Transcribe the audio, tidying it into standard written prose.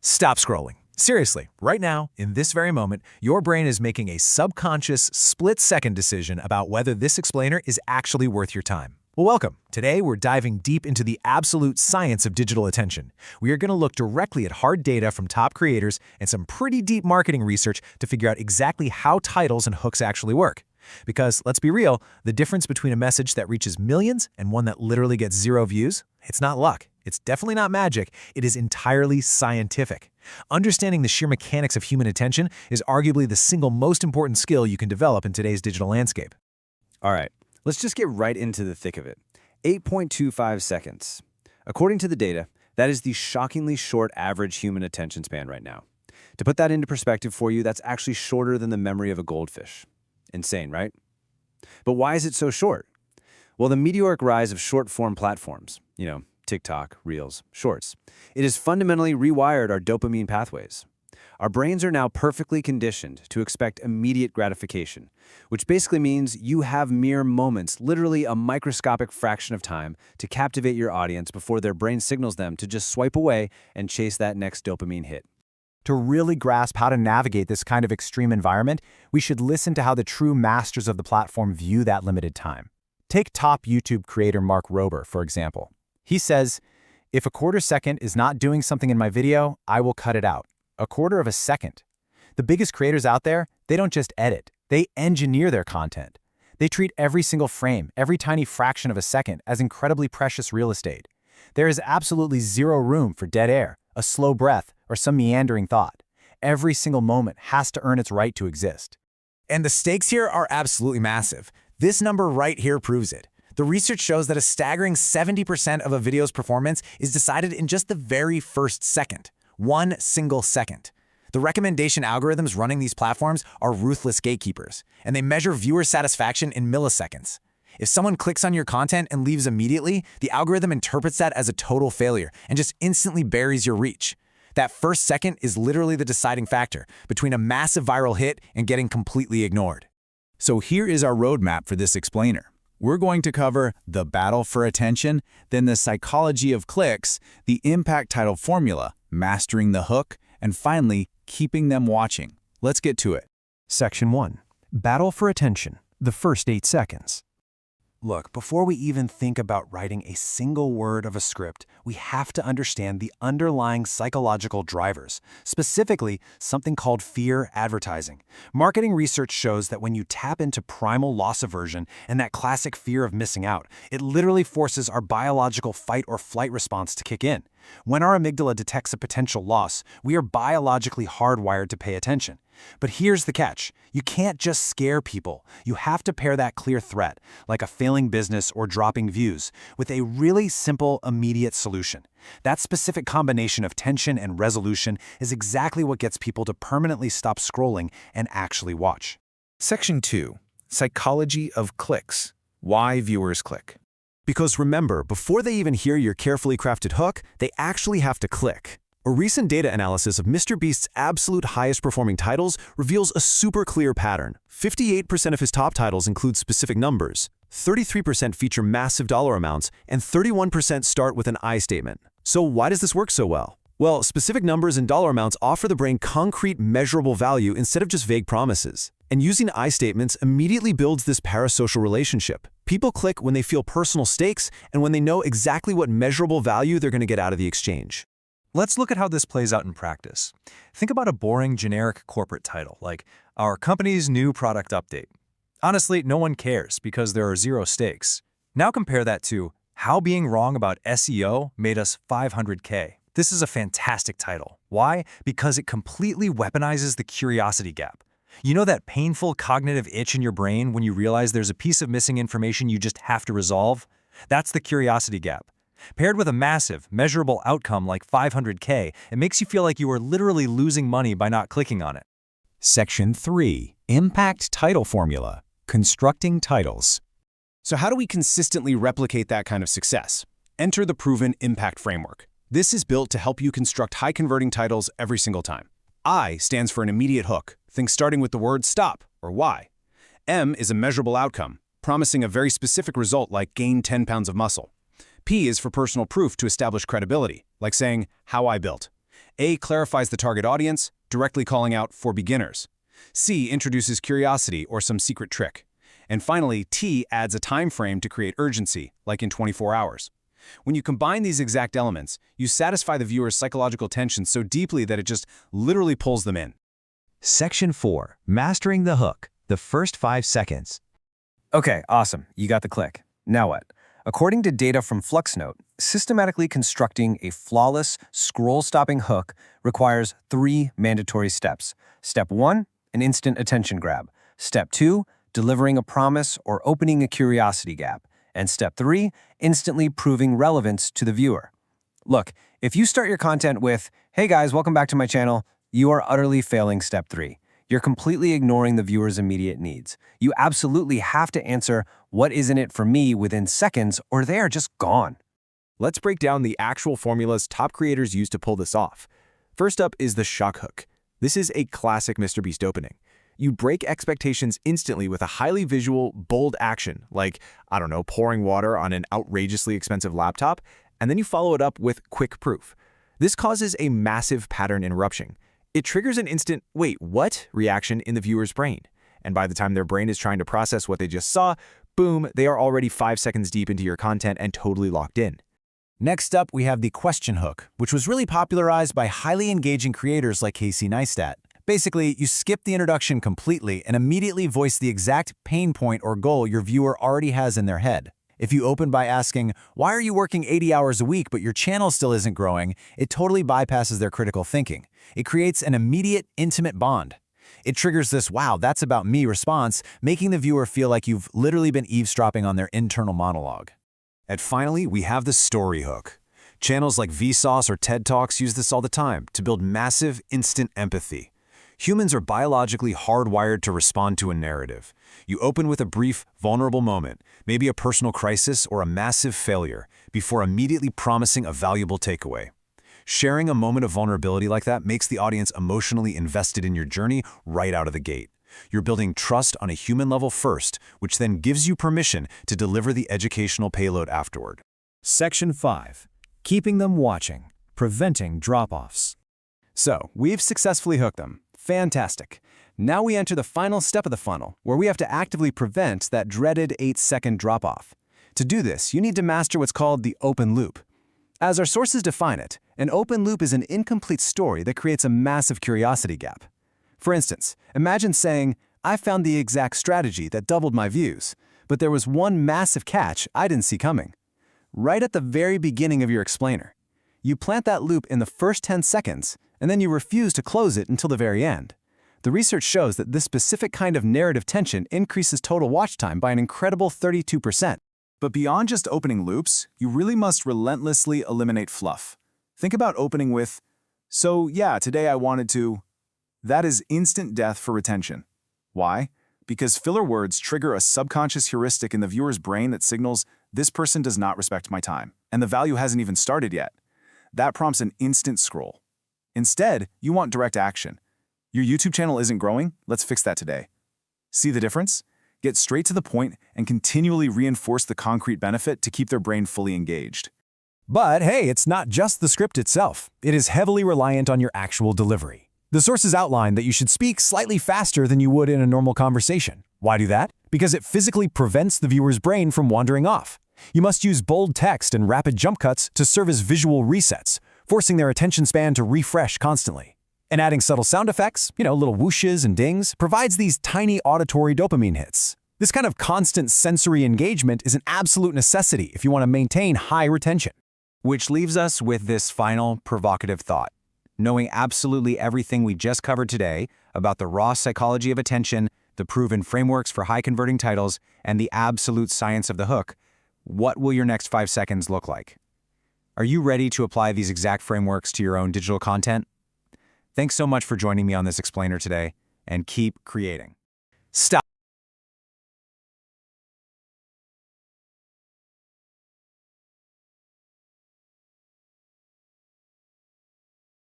Stop scrolling. Seriously, right now, in this very moment, your brain is making a subconscious, split-second decision about whether this explainer is actually worth your time. Well, welcome. Today, we're diving deep into the absolute science of digital attention. We are going to look directly at hard data from top creators and some pretty deep marketing research to figure out exactly how titles and hooks actually work. Because, let's be real, the difference between a message that reaches millions and one that literally gets 0 views, it's not luck. It's definitely not magic. It is entirely scientific. Understanding the sheer mechanics of human attention is arguably the single most important skill you can develop in today's digital landscape. All right, let's just get right into the thick of it. 8.25 seconds. According to the data, that is the shockingly short average human attention span right now. To put that into perspective for you, that's actually shorter than the memory of a goldfish. Insane, right? But why is it so short? Well, the meteoric rise of short-form platforms, TikTok, Reels, Shorts, it has fundamentally rewired our dopamine pathways. Our brains are now perfectly conditioned to expect immediate gratification, which basically means you have mere moments, literally a microscopic fraction of time, to captivate your audience before their brain signals them to just swipe away and chase that next dopamine hit. To really grasp how to navigate this kind of extreme environment, we should listen to how the true masters of the platform view that limited time. Take top YouTube creator Mark Rober, for example. He says, "If a quarter second is not doing something in my video, I will cut it out. A quarter of a second." The biggest creators out there, they don't just edit, they engineer their content. They treat every single frame, every tiny fraction of a second as incredibly precious real estate. There is absolutely zero room for dead air, a slow breath, or some meandering thought. Every single moment has to earn its right to exist. And the stakes here are absolutely massive. This number right here proves it. The research shows that a staggering 70% of a video's performance is decided in just the very first second. One single second. The recommendation algorithms running these platforms are ruthless gatekeepers, and they measure viewer satisfaction in milliseconds. If someone clicks on your content and leaves immediately, the algorithm interprets that as a total failure and just instantly buries your reach. That first second is literally the deciding factor between a massive viral hit and getting completely ignored. So here is our roadmap for this explainer. We're going to cover the battle for attention, then the psychology of clicks, the impact title formula, mastering the hook, and finally, keeping them watching. Let's get to it. Section 1. Battle for attention. The first 8 seconds. Look, before we even think about writing a single word of a script, we have to understand the underlying psychological drivers, specifically something called fear advertising. Marketing research shows that when you tap into primal loss aversion and that classic fear of missing out, it literally forces our biological fight or flight response to kick in. When our amygdala detects a potential loss, we are biologically hardwired to pay attention. But here's the catch. You can't just scare people. You have to pair that clear threat, like a failing business or dropping views, with a really simple, immediate solution. That specific combination of tension and resolution is exactly what gets people to permanently stop scrolling and actually watch. Section 2. Psychology of clicks. Why viewers click. Because remember, before they even hear your carefully crafted hook, they actually have to click. A recent data analysis of MrBeast's absolute highest performing titles reveals a super clear pattern. 58% of his top titles include specific numbers, 33% feature massive dollar amounts, and 31% start with an I statement. So why does this work so well? Well, specific numbers and dollar amounts offer the brain concrete, measurable value instead of just vague promises. And using I statements immediately builds this parasocial relationship. People click when they feel personal stakes and when they know exactly what measurable value they're going to get out of the exchange. Let's look at how this plays out in practice. Think about a boring, generic corporate title, like our company's new product update. Honestly, no one cares because there are 0 stakes. Now compare that to how being wrong about SEO made us $500K. This is a fantastic title. Why? Because it completely weaponizes the curiosity gap. You know that painful cognitive itch in your brain when you realize there's a piece of missing information you just have to resolve? That's the curiosity gap. Paired with a massive, measurable outcome like $500K, it makes you feel like you are literally losing money by not clicking on it. Section 3. Impact title formula. Constructing titles. So how do we consistently replicate that kind of success? Enter the proven impact framework. This is built to help you construct high-converting titles every single time. I stands for an immediate hook. Think starting with the word stop or why. M is a measurable outcome, promising a very specific result like gain 10 pounds of muscle. P is for personal proof to establish credibility, like saying, how I built. A clarifies the target audience, directly calling out for beginners. C introduces curiosity or some secret trick. And finally, T adds a time frame to create urgency, like in 24 hours. When you combine these exact elements, you satisfy the viewer's psychological tension so deeply that it just literally pulls them in. Section 4. Mastering the hook. The first 5 seconds. Okay, awesome. You got the click. Now what? According to data from Fluxnote, systematically constructing a flawless, scroll-stopping hook requires 3 mandatory steps. Step 1, an instant attention grab. Step 2, delivering a promise or opening a curiosity gap. And Step 3, instantly proving relevance to the viewer. Look, if you start your content with, "Hey guys, welcome back to my channel," you are utterly failing Step 3. You're completely ignoring the viewer's immediate needs. You absolutely have to answer, "What is in it for me?" within seconds, or they are just gone. Let's break down the actual formulas top creators use to pull this off. First up is the shock hook. This is a classic MrBeast opening. You break expectations instantly with a highly visual, bold action, like, I don't know, pouring water on an outrageously expensive laptop, and then you follow it up with quick proof. This causes a massive pattern interruption. It triggers an instant, "wait, what?" reaction in the viewer's brain. And by the time their brain is trying to process what they just saw, boom, they are already 5 seconds deep into your content and totally locked in. Next up, we have the question hook, which was really popularized by highly engaging creators like Casey Neistat. Basically, you skip the introduction completely and immediately voice the exact pain point or goal your viewer already has in their head. If you open by asking, "Why are you working 80 hours a week but your channel still isn't growing?" it totally bypasses their critical thinking. It creates an immediate, intimate bond. It triggers this "wow, that's about me" response, making the viewer feel like you've literally been eavesdropping on their internal monologue. And finally, we have the story hook. Channels like Vsauce or TED Talks use this all the time to build massive, instant empathy. Humans are biologically hardwired to respond to a narrative. You open with a brief, vulnerable moment, maybe a personal crisis or a massive failure, before immediately promising a valuable takeaway. Sharing a moment of vulnerability like that makes the audience emotionally invested in your journey right out of the gate. You're building trust on a human level first, which then gives you permission to deliver the educational payload afterward. Section 5. Keeping them watching. Preventing drop-offs. So, we've successfully hooked them. Fantastic. Now we enter the final step of the funnel, where we have to actively prevent that dreaded 8-second drop-off. To do this, you need to master what's called the open loop. As our sources define it, an open loop is an incomplete story that creates a massive curiosity gap. For instance, imagine saying, "I found the exact strategy that doubled my views, but there was one massive catch I didn't see coming." Right at the very beginning of your explainer. You plant that loop in the first 10 seconds, and then you refuse to close it until the very end. The research shows that this specific kind of narrative tension increases total watch time by an incredible 32%. But beyond just opening loops, you really must relentlessly eliminate fluff. Think about opening with, "So yeah, today I wanted to..." That is instant death for retention. Why? Because filler words trigger a subconscious heuristic in the viewer's brain that signals, "This person does not respect my time, and the value hasn't even started yet." That prompts an instant scroll. Instead, you want direct action. Your YouTube channel isn't growing? Let's fix that today. See the difference? Get straight to the point and continually reinforce the concrete benefit to keep their brain fully engaged. But hey, it's not just the script itself. It is heavily reliant on your actual delivery. The sources outline that you should speak slightly faster than you would in a normal conversation. Why do that? Because it physically prevents the viewer's brain from wandering off. You must use bold text and rapid jump cuts to serve as visual resets, forcing their attention span to refresh constantly. And adding subtle sound effects, little whooshes and dings, provides these tiny auditory dopamine hits. This kind of constant sensory engagement is an absolute necessity if you want to maintain high retention. Which leaves us with this final provocative thought. Knowing absolutely everything we just covered today about the raw psychology of attention, the proven frameworks for high-converting titles, and the absolute science of the hook, what will your next 5 seconds look like? Are you ready to apply these exact frameworks to your own digital content? Thanks so much for joining me on this explainer today, and keep creating. Stop.